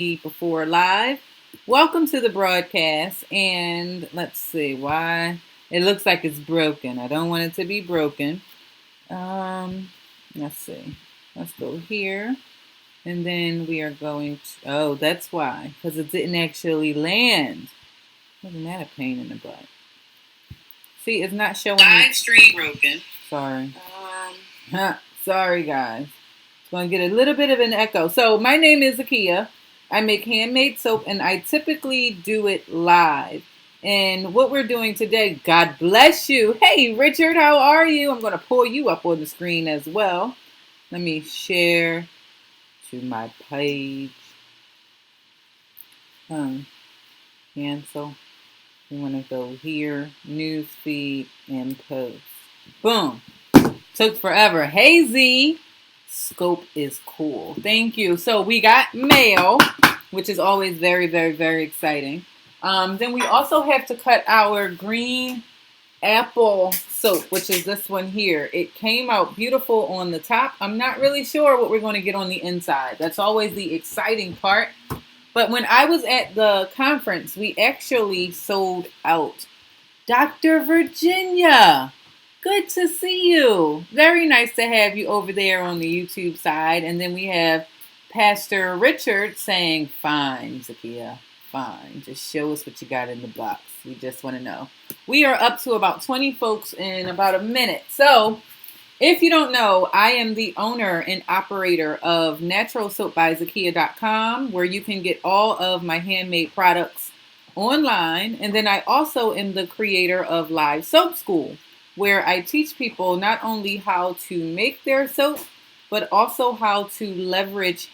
before live. Welcome to the broadcast. And let's see why it looks like it's broken. I don't want it to be broken. Let's see. Let's go here. And then we are going to, oh, that's why, because it didn't actually land. Wasn't that a pain in the butt? See, it's not showing. Live stream broken. Sorry. Sorry, guys. It's going to get a little bit of an echo. So, my name is Zakia. I make handmade soap, and I typically do it live. And what we're doing today, God bless you. Hey, Richard, how are you? I'm going to pull you up on the screen as well. Let me share to my page. Cancel. We want to go here, news feed, and post. Boom. Took forever. Hey, Z. Scope is cool. Thank you. So we got mail, which is always very, very, very exciting. Then we also have to cut our green apple soap, which is this one here. It came out beautiful on the top. I'm not really sure what we're going to get on the inside. That's always the exciting part. But when I was at the conference, we actually sold out. Dr. Virginia, good to see you. Very nice to have you over there on the YouTube side. And then we have Pastor Richard saying, fine, Zakia, fine. Just show us what you got in the box. We just want to know. We are up to about 20 folks in about a minute. So if you don't know, I am the owner and operator of naturalsoapbyzakia.com, where you can get all of my handmade products online. And then I also am the creator of Live Soap School, where I teach people not only how to make their soap, but also how to leverage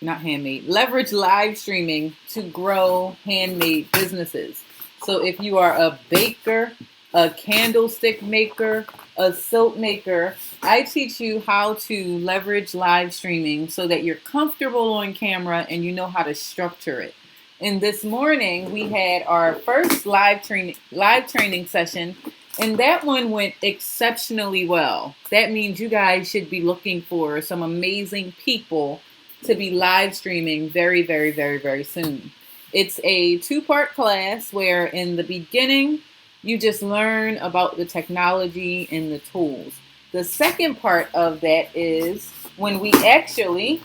leverage live streaming to grow handmade businesses. So if you are a baker, a candlestick maker, a soap maker, I teach you how to leverage live streaming so that you're comfortable on camera and you know how to structure it. And this morning we had our first live training session, and that one went exceptionally well. That means you guys should be looking for some amazing people to be live streaming very, very, very, very soon. It's a 2-part class where in the beginning you just learn about the technology and the tools. The second part of that is when we actually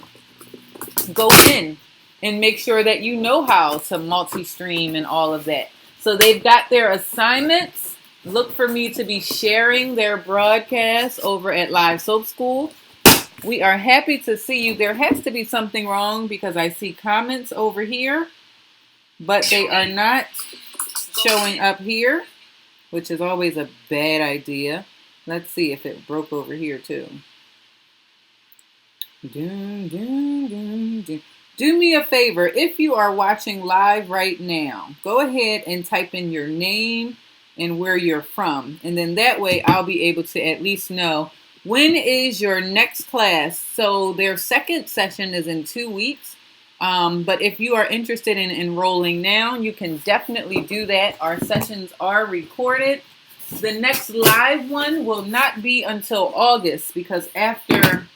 go in and make sure that you know how to multi-stream and all of that. So they've got their assignments. Look for me to be sharing their broadcast over at Live Soap School. We are happy to see you. There has to be something wrong because I see comments over here, but they are not showing up here, which is always a bad idea. Let's see if it broke over here too. Dun, dun, dun, dun. Do me a favor, if you are watching live right now, go ahead and type in your name and where you're from. And then that way I'll be able to at least know when is your next class. So their second session is in 2 weeks. But if you are interested in enrolling now, you can definitely do that. Our sessions are recorded. The next live one will not be until August because after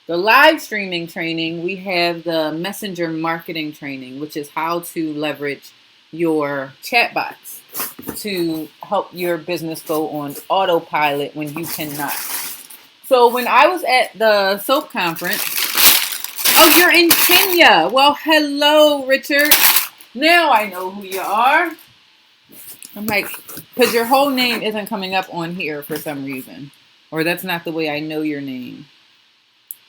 the live streaming training, we have the messenger marketing training, which is how to leverage your chatbots to help your business go on autopilot when you cannot. So when I was at the soap conference, oh, you're in Kenya. Well, hello, Richard. Now I know who you are. I'm like, because your whole name isn't coming up on here for some reason. Or that's not the way I know your name.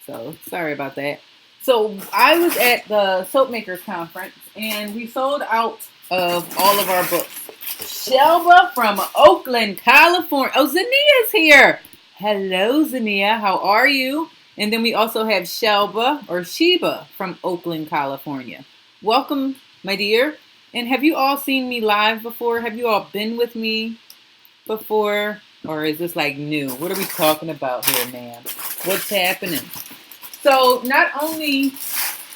So, sorry about that. So, I was at the Soap Makers Conference, and we sold out of all of our books. Shelba from Oakland, California. Oh, Zania's here. Hello, Zania. How are you? And then we also have Shelba, or Sheba, from Oakland, California. Welcome, my dear. And have you all seen me live before? Have you all been with me before? Or is this like new? What are we talking about here, ma'am? What's happening? So not only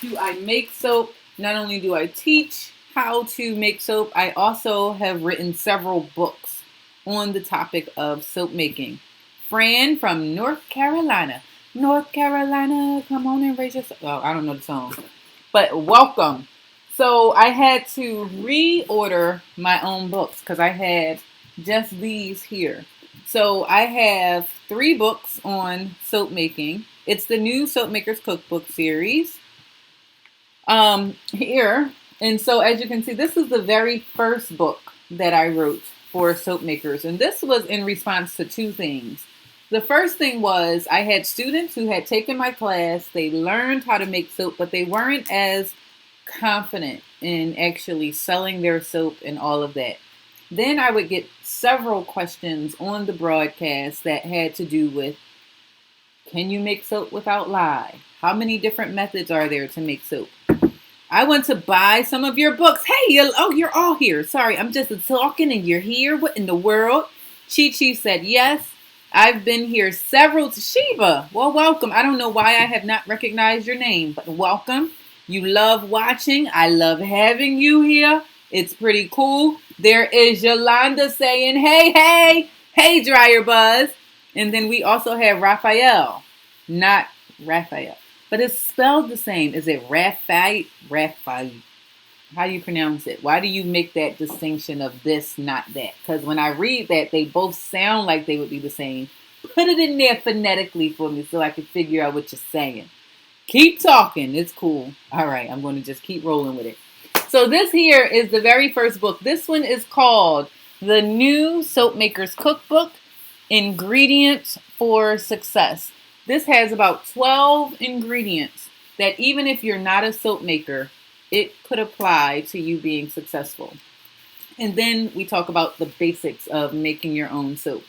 do I make soap, not only do I teach how to make soap, I also have written several books on the topic of soap making. Fran from North Carolina. North Carolina, come on and raise your. Oh, I don't know the song, but welcome. So I had to reorder my own books because I had just these here. So I have 3 books on soap making. It's the new Soap Makers Cookbook series. Here, and so as you can see, this is the very first book that I wrote for soap makers, and this was in response to 2 things. The first thing was I had students who had taken my class, they learned how to make soap, but they weren't as confident in actually selling their soap and all of that. Then I would get several questions on the broadcast that had to do with, can you make soap without lye? How many different methods are there to make soap? I want to buy some of your books. Hey, you're all here. Sorry, I'm just talking and you're here. What in the world? Chi Chi said yes. I've been here several. Sheba, well, welcome. I don't know why I have not recognized your name, but welcome. You love watching. I love having you here. It's pretty cool. There is Yolanda saying, hey, hey, hey, Dryer Buzz. And then we also have Raphael, not Raphael. But it's spelled the same. Is it Raphael? Raphael. How do you pronounce it? Why do you make that distinction of this, not that? Because when I read that, they both sound like they would be the same. Put it in there phonetically for me so I can figure out what you're saying. Keep talking. It's cool. All right. I'm going to just keep rolling with it. So this here is the very first book. This one is called The New Soap Makers Cookbook, Ingredients for Success. This has about 12 ingredients that even if you're not a soap maker, it could apply to you being successful. And then we talk about the basics of making your own soap.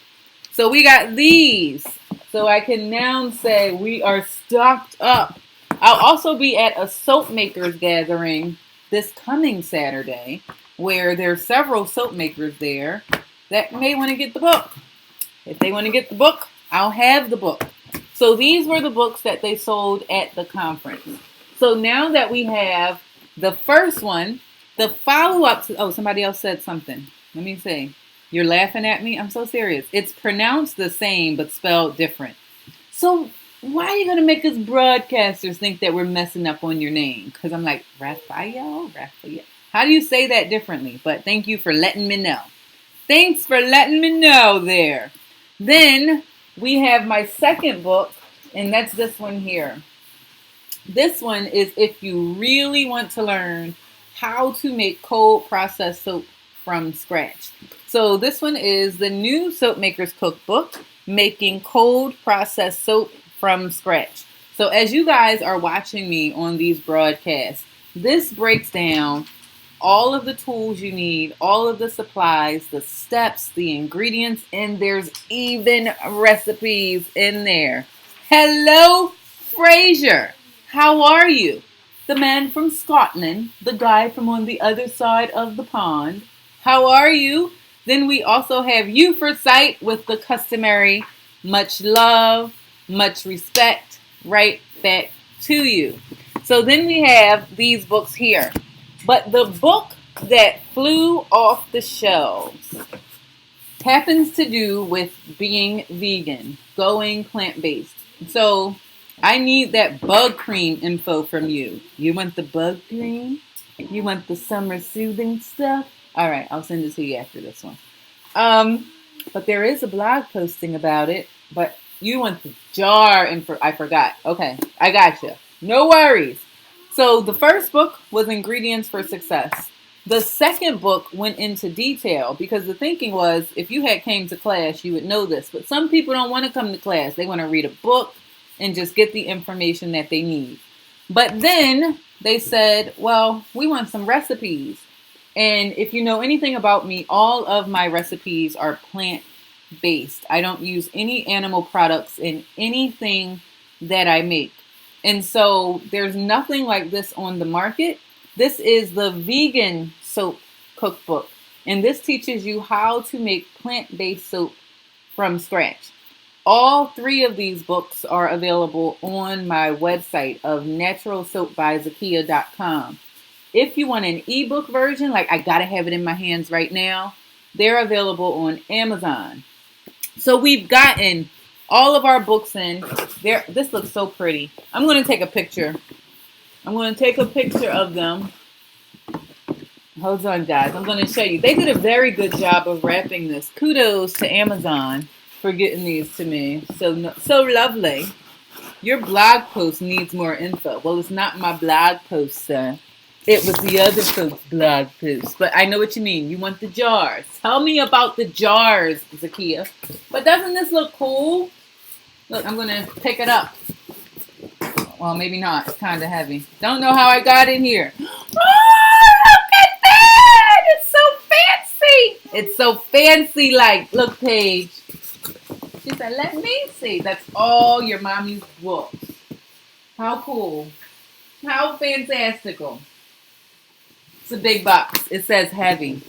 So we got these. So I can now say we are stocked up. I'll also be at a soap makers gathering this coming Saturday where there's several soap makers there that may want to get the book. If they want to get the book, I'll have the book. So these were the books that they sold at the conference. So now that we have the first one, the follow-up to, oh, somebody else said something. Let me see. You're laughing at me? I'm so serious. It's pronounced the same, but spelled different. So why are you going to make us broadcasters think that we're messing up on your name? Because I'm like, Raphael? How do you say that differently? But thank you for letting me know. Thanks for letting me know there. Then we have my second book, and that's this one here. This one is if you really want to learn how to make cold processed soap from scratch. So this one is the new Soap Makers Cookbook, Making Cold Processed Soap from Scratch. So as you guys are watching me on these broadcasts, this breaks down all of the tools you need, all of the supplies, the steps, the ingredients, and there's even recipes in there. Hello, Fraser. How are you? The man from Scotland, the guy from on the other side of the pond. How are you? Then we also have you for sight with the customary much love, much respect, right back to you. So then we have these books here. But the book that flew off the shelves happens to do with being vegan, going plant-based. So I need that bug cream info from you. You want the bug cream? You want the summer soothing stuff? All right, I'll send it to you after this one. But there is a blog posting about it. But you want the jar info. I forgot. Okay, I got you. No worries. So the first book was Ingredients for Success. The second book went into detail because the thinking was if you had came to class, you would know this. But some people don't want to come to class. They want to read a book and just get the information that they need. But then they said, well, we want some recipes. And if you know anything about me, all of my recipes are plant-based. I don't use any animal products in anything that I make. And so there's nothing like this on the market. This is the vegan soap cookbook. And this teaches you how to make plant-based soap from scratch. All 3 of these books are available on my website of naturalsoapbyzakia.com. If you want an ebook version, like I gotta have it in my hands right now, they're available on Amazon. So we've gotten all of our books in. There, this looks so pretty. I'm going to take a picture. I'm going to take a picture of them. Hold on, guys. I'm going to show you. They did a very good job of wrapping this. Kudos to Amazon for getting these to me. So lovely. Your blog post needs more info. Well, it's not my blog post, sir. It was the other folks' blog post. But I know what you mean. You want the jars. Tell me about the jars, Zakia. But doesn't this look cool? Look, I'm going to pick it up. Well, maybe not. It's kind of heavy. Don't know how I got in here. Oh, look at that! It's so fancy. It's so fancy. Like, look, Paige. She said, let me see. That's all your mommy's books. How cool. How fantastical. It's a big box. It says heavy.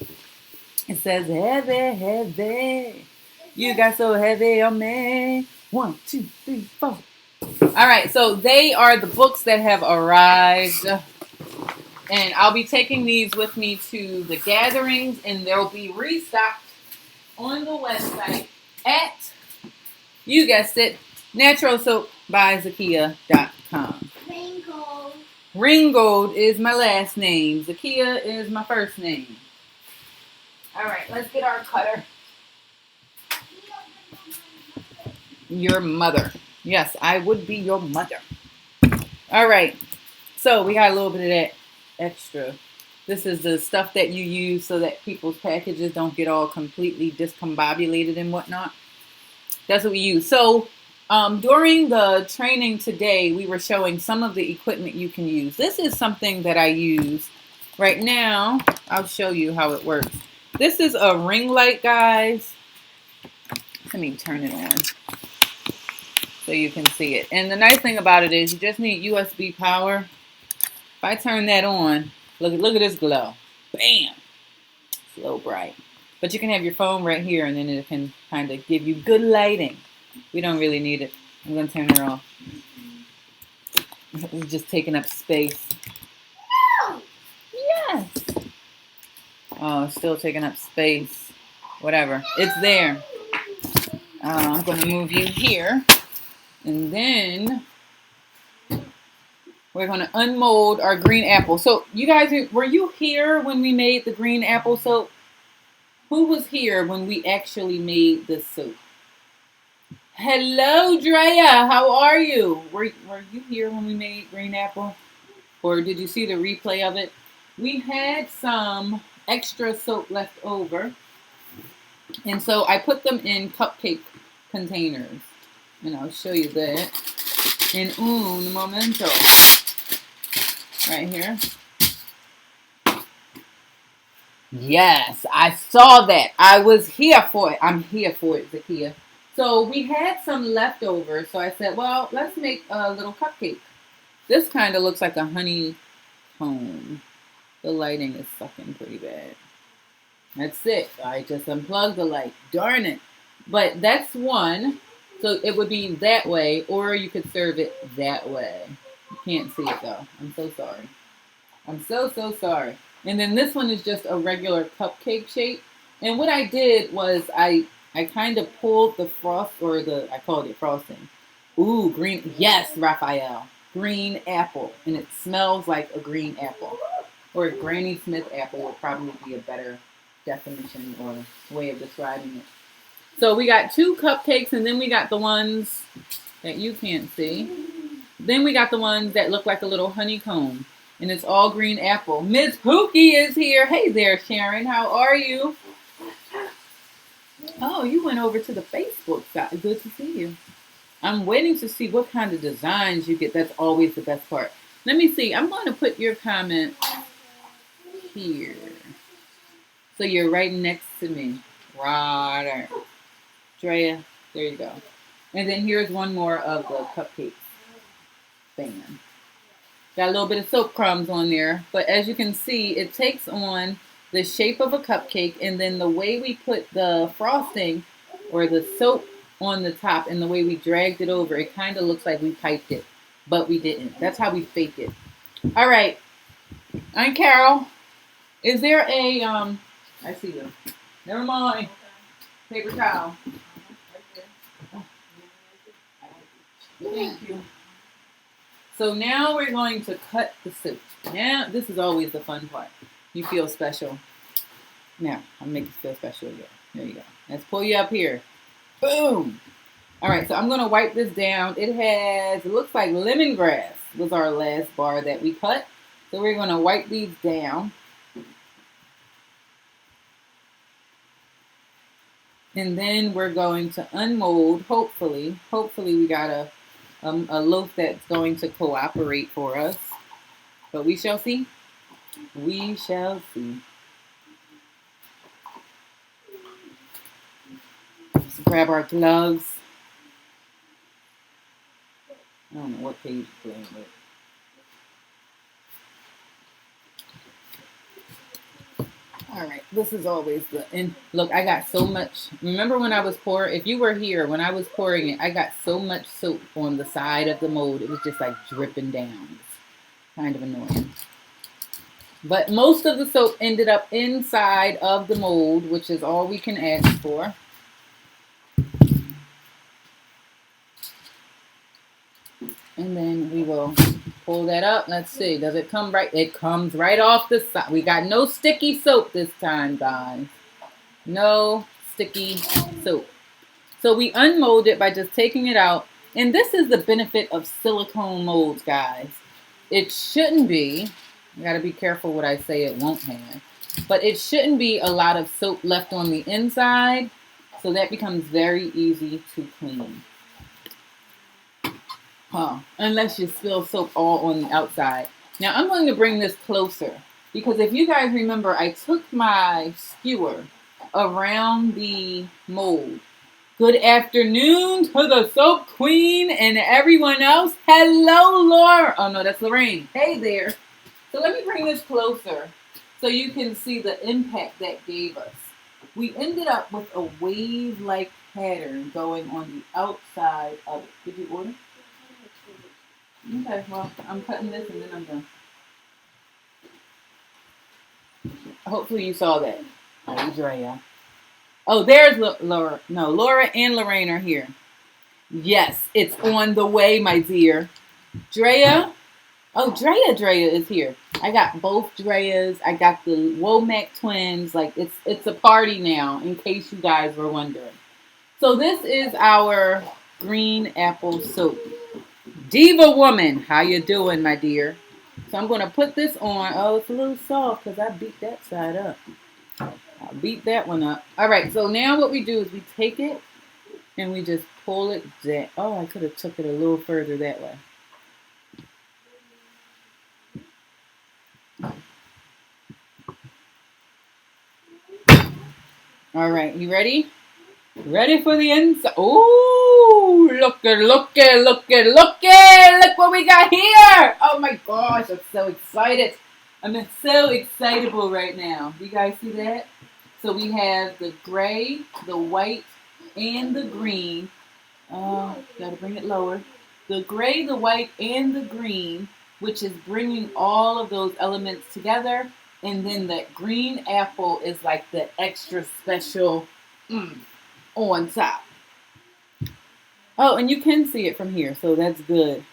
It says heavy, heavy. You got so heavy on me. 1, 2, 3, 4. All right, so they are the books that have arrived. And I'll be taking these with me to the gatherings, and they'll be restocked on the website at, you guessed it, naturalsoapbyzakia.com. Ringgold. Ringgold is my last name. Zakia is my first name. All right, let's get our cutter. Your mother. Yes, I would be your mother. All right. So we got a little bit of that extra. This is the stuff that you use so that people's packages don't get all completely discombobulated and whatnot. That's what we use. So during the training today, we were showing some of the equipment you can use. This is something that I use right now. I'll show you how it works. This is a ring light, guys. Let me turn it on so you can see it. And the nice thing about it is you just need USB power. If I turn that on, look at this glow. Bam! It's a little bright. But you can have your phone right here and then it can kind of give you good lighting. We don't really need it. I'm going to turn her off. It's just taking up space. No! Yes! Oh, it's still taking up space. Whatever. It's there. I'm going to move you here. And then we're going to unmold our green apple. So you guys, were you here when we made the green apple soap? Who was here when we actually made this soap? Hello, Drea. How are you? Were you here when we made green apple? Or did you see the replay of it? We had some extra soap left over. And so I put them in cupcake containers. And I'll show you that in un momento. Right here. Yes, I saw that. I was here for it. I'm here for it, Zakia. So we had some leftovers. So I said, well, let's make a little cupcake. This kind of looks like a honeycomb. The lighting is sucking pretty bad. That's it. I just unplugged the light. Darn it. But that's one. So it would be that way, or you could serve it that way. You can't see it though. I'm so sorry. I'm so sorry. And then this one is just a regular cupcake shape. And what I did was I kind of pulled the frost, or I called it frosting. Ooh, green. Yes, Raphael. Green apple. And it smells like a green apple. Or a Granny Smith apple would probably be a better definition or way of describing it. So we got 2 cupcakes, and then we got the ones that you can't see. Then we got the ones that look like a little honeycomb, and it's all green apple. Miss Pookie is here. Hey there, Sharon. How are you? Oh, you went over to the Facebook side. Good to see you. I'm waiting to see what kind of designs you get. That's always the best part. Let me see. I'm going to put your comment here. So you're right next to me. Right there. Drea, there you go. And then here's one more of the cupcakes. Bam. Got a little bit of soap crumbs on there. But as you can see, it takes on the shape of a cupcake. And then the way we put the frosting or the soap on the top and the way we dragged it over, it kind of looks like we piped it. But we didn't. That's how we fake it. All right. I'm Carol. Is there a, I see you. Never mind. Paper towel. Thank you. So now we're going to cut the soap. Now, this is always the fun part. You feel special. Now, I'll make you feel special again. There you go. Let's pull you up here. Boom. All right, so I'm going to wipe this down. It looks like lemongrass was our last bar that we cut. So we're going to wipe these down. And then we're going to unmold, hopefully. Hopefully we got a loaf that's going to cooperate for us. But we shall see. We shall see. Let's grab our gloves. I don't know what page you're playing with. All right, this is always and look, I got so much. Remember when I was pouring, if you were here, when I was pouring it, I got so much soap on the side of the mold. It was just like dripping down. It's kind of annoying. But most of the soap ended up inside of the mold, which is all we can ask for. And then we will pull that up. Let's see. Does it come right? It comes right off the side. We got no sticky soap this time, guys. No sticky soap. So we unmold it by just taking it out. And this is the benefit of silicone molds, guys. It shouldn't be. I got to be careful what I say it won't have. But it shouldn't be a lot of soap left on the inside. So that becomes very easy to clean. Unless you spill soap all on the outside. Now I'm going to bring this closer because if you guys remember, I took my skewer around the mold. Good afternoon to the soap queen and everyone else. Hello, Laura. Oh no, that's Lorraine. Hey there. So let me bring this closer so you can see the impact that gave us. We ended up with a wave-like pattern going on the outside of it. Did you order? Okay, well, I'm cutting this and then I'm done. Hopefully you saw that. Hey, Drea. Oh, there's Laura. No, Laura and Lorraine are here. Yes, it's on the way, my dear. Drea. Oh, Drea is here. I got both Dreas. I got the Womack twins. Like, it's a party now, in case you guys were wondering. So this is our green apple soap. Diva Woman, how you doing, my dear? So I'm going to put this on. Oh, it's a little soft because I beat that side up. I beat that one up. All right, so now what we do is we take it and we just pull it down. Oh, I could have took it a little further that way. All right, you ready? Ready for the inside? Oh, look what we got here. Oh my gosh, I'm so excited. I'm so excitable right now. You guys see that? So we have the gray, the white, and the green. Gotta bring it lower. The gray, the white, and the green, which is bringing all of those elements together. And then that green apple is like the extra special on top. Oh, and you can see it from here, so that's good.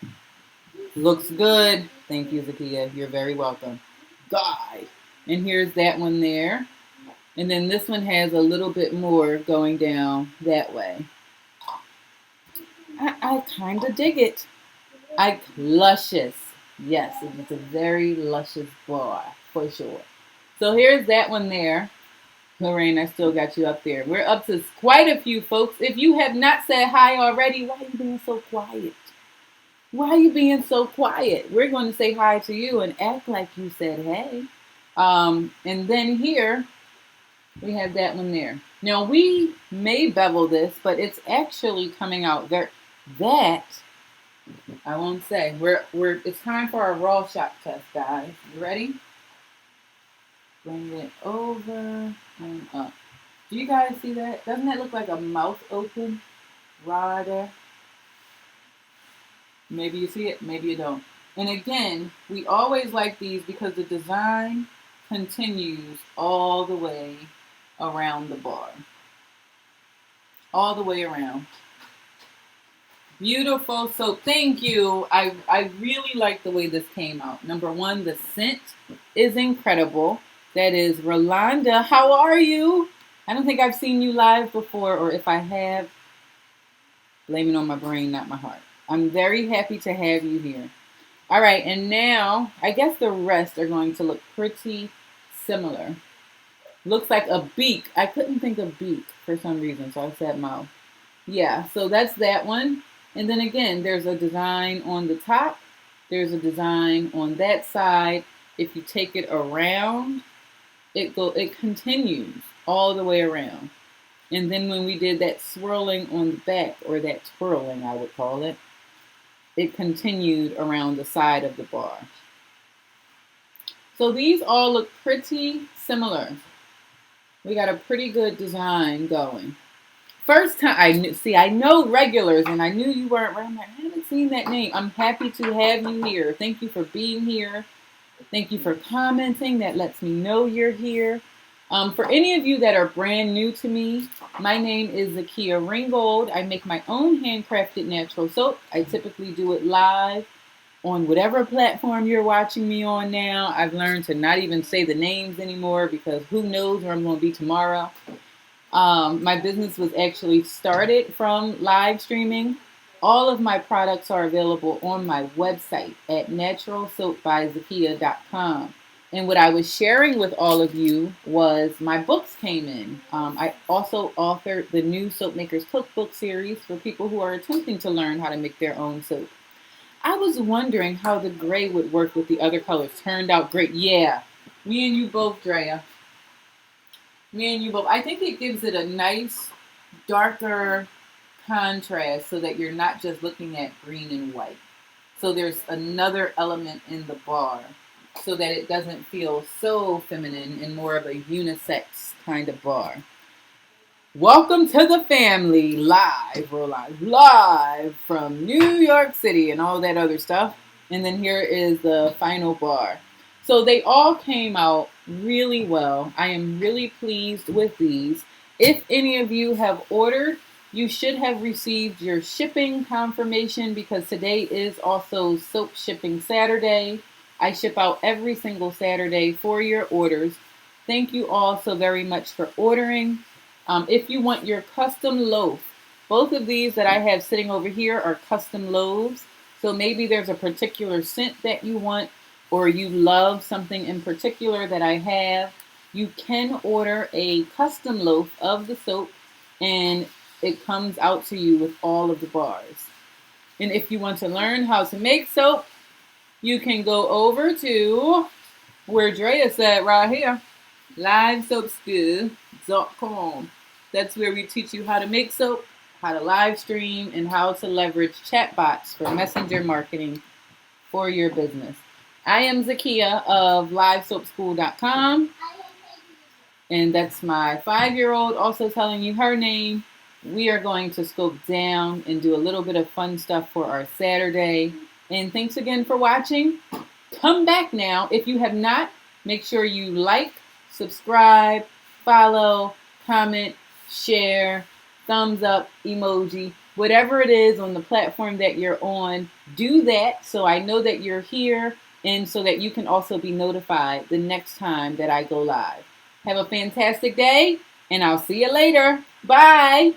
Looks good. Thank you, Zakia. You're very welcome. God. And here's that one there. And then this one has a little bit more going down that way. I kind of dig it. Luscious. Yes, it's a very luscious bar, for sure. So here's that one there. Lorraine, I still got you up there. We're up to quite a few folks. If you have not said hi already, why are you being so quiet? Why are you being so quiet? We're going to say hi to you and act like you said hey. And then here, we have that one there. Now, we may bevel this, but it's actually coming out there. That, I won't say. It's time for our raw shot test, guys. You ready? Bring it over and up. Do you guys see that? Doesn't that look like a mouth open? Right there. Maybe you see it, maybe you don't. And again, we always like these because the design continues all the way around the bar. All the way around. Beautiful. So thank you. I really like the way this came out. Number one, the scent is incredible. That is Rolanda. How are you? I don't think I've seen you live before, or if I have, blame it on my brain, not my heart. I'm very happy to have you here. All right, and now I guess the rest are going to look pretty similar. Looks like a beak. I couldn't think of beak for some reason, so I said mouth. Yeah, so that's that one. And then again, there's a design on the top. There's a design on that side. If you take it around, it continues all the way around. And then when we did that swirling on the back, or that twirling I would call it, it continued around the side of the bar. So these all look pretty similar. We got a pretty good design going. First time I know regulars, and I knew you weren't. I'm like, I haven't seen that name. I'm happy to have you here. Thank you for being here. Thank you for commenting. That lets me know you're here. For any of you that are brand new to me, my name is Zakia Ringgold. I make my own handcrafted natural soap. I typically do it live on whatever platform you're watching me on now. I've learned to not even say the names anymore because who knows where I'm going to be tomorrow. My business was actually started from live streaming. All of my products are available on my website at naturalsoapbyzakia.com. And what I was sharing with all of you was my books came in. I also authored the new Soap Makers Cookbook series for people who are attempting to learn how to make their own soap. I was wondering how the gray would work with the other colors. Turned out great. Yeah, me and you both, Drea. Me and you both. I think it gives it a nice, darker contrast so that you're not just looking at green and white. So there's another element in the bar so that it doesn't feel so feminine and more of a unisex kind of bar. Welcome to the family, live from New York City and all that other stuff. And then here is the final bar. So they all came out really well. I am really pleased with these. If any of you have ordered, you should have received your shipping confirmation because today is also Soap Shipping Saturday. I ship out every single Saturday for your orders. Thank you all so very much for ordering. If you want your custom loaf, both of these that I have sitting over here are custom loaves. So maybe there's a particular scent that you want, or you love something in particular that I have. You can order a custom loaf of the soap, and it comes out to you with all of the bars. And if you want to learn how to make soap, you can go over to where Drea said right here, livesoapschool.com. That's where we teach you how to make soap, how to live stream, and how to leverage chatbots for messenger marketing for your business. I am Zakia of livesoapschool.com, and that's my 5-year-old also telling you her name. We are going to scope down and do a little bit of fun stuff for our Saturday. And thanks again for watching. Come back now. If you have not, make sure you like, subscribe, follow, comment, share, thumbs up, emoji, whatever it is on the platform that you're on. Do that so I know that you're here and so that you can also be notified the next time that I go live. Have a fantastic day, and I'll see you later. Bye.